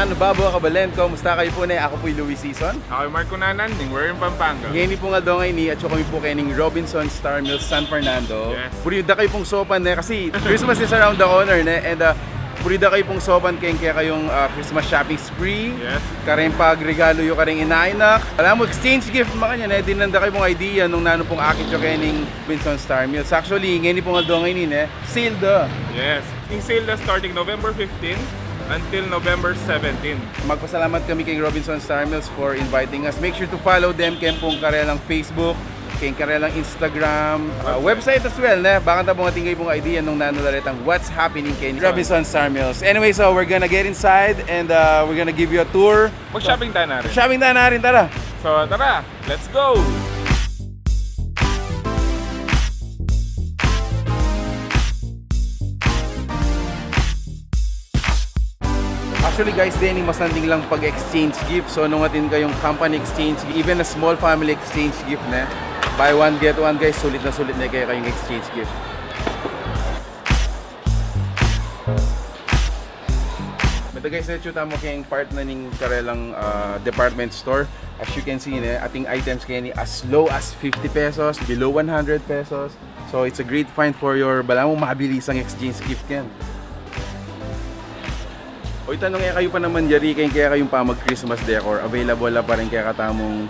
San Babo, Kabalenco. Musta kayo po na? Ako po yung Louis Season. Ako yung Marco Nanan, we're in Pampanga. Ngayon po nga daw ngayon ni at kami po kayo ng Robinson Star Mills San Fernando. Yes. Purida kayo pong sopan na kasi Christmas is around the corner na and purida kayo pong sopan kaya kayong Christmas shopping spree. Yes. Karing pagregalo yung karing inainak. Alam mo, exchange gift mga kanya na dinanda kayo pong idea nung nano pong akit yung kayo ng Robinson Star Mills. Actually, ngayon po nga daw ngayon ni sale da. Yes. Yung sale na starting November 15 until November 17. Magpasalamat kami kay Robinson Star Mills for inviting us. Make sure to follow them kay pong karelang Facebook, kay karelang Instagram, website as well na. Baka tapong ating kayo pong idea nung nanularitang what's happening kay Robinson Star Mills. Anyway, so we're gonna get inside and we're gonna give you a tour. Mag-shopping tayo na rin. Shopping tayo na rin, tara! So tara, let's go! Actually guys, din mas nanding lang pag-exchange gift. So nung atin kayong company exchange, even a small family exchange gift na, buy one get one guys, sulit na kayo kayong exchange gift. But guys, na mo kayong part na ning karelang department store. As you can see, ating items kayo ni as low as 50 pesos, below 100 pesos. So it's a great find for your balang mo mabilisang exchange gift yan. O itanong kayo pa naman Jari, kaya kayong pa mag Christmas decor, available na pa rin kaya katamong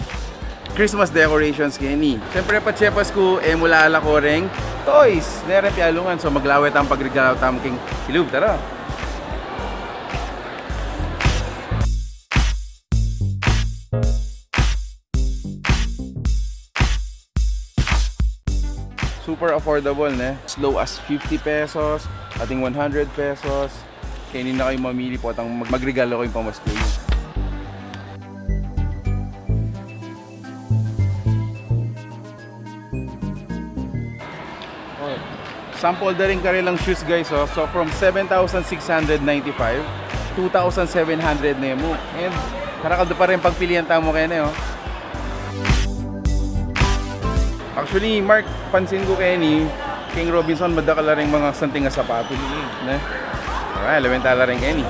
Christmas decorations kaya ni. Siyempre patsepas ko, mula ala ko rin, toys, nere pialungan, so maglawet ang pagregalo tamong king silub, tara! Super affordable as low as 50 pesos, ating 100 pesos. Kaya hindi na kayo mamili po at magregalo kayong pamasko nyo. Okay. Sample na rin karilang shoes guys. So from 7,695, 2,700 na mo. And karakal pa rin pagpilian tamo kayo na yun. Actually, Mark, pansin ko kayo ni King Robinson, madakala rin mga santing na sapatos. Alright, elementala rin kayo ni.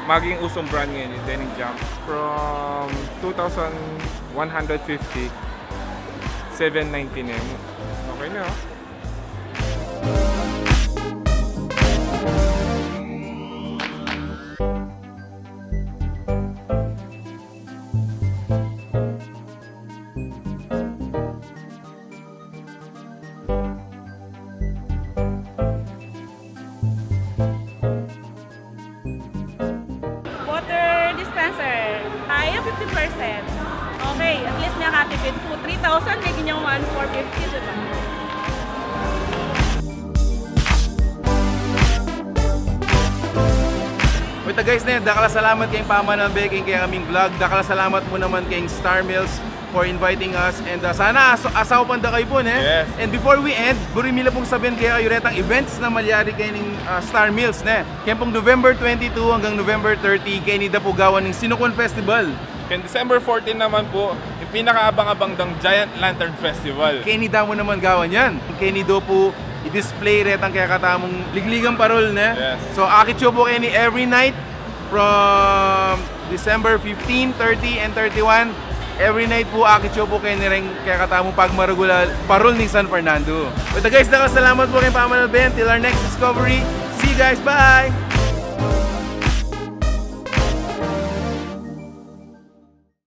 Maging usong brand ngayon yung Denim Jump. From 2,150, 790 na yun. Okay na oh. Tayo 50%. Okay, at least may nakatipid po. 3,000, may ganyang 1,450, diba? Wait guys na yun, dakala salamat kayong pamanambe kayong kaya kaming vlog. Dakala salamat mo naman kayong Star Mills for inviting us. And sana asaw panda kayo po Yes. And before we end, burimila pong sabihin kaya kayo retang events na malyari kayo ng Star Mills kaya pong November 22 hanggang November 30 kayo ni Dapugawan ng Sinukon Festival. Kaya December 14 naman po, yung pinakaabang-abang ng Giant Lantern Festival. Kaya ni Damo naman gawan yan. Kaya ni Dopo i-display retang kaya katamong ligligang parol Yes. So akit siyo po kayo ni every night from December 15, 30, and 31. Every night po akit siyo po kayo ni rin kaya katamong pagmarugula parol ni San Fernando. But guys, salamat po kayong pamanalben. Till our next discovery. See you guys. Bye!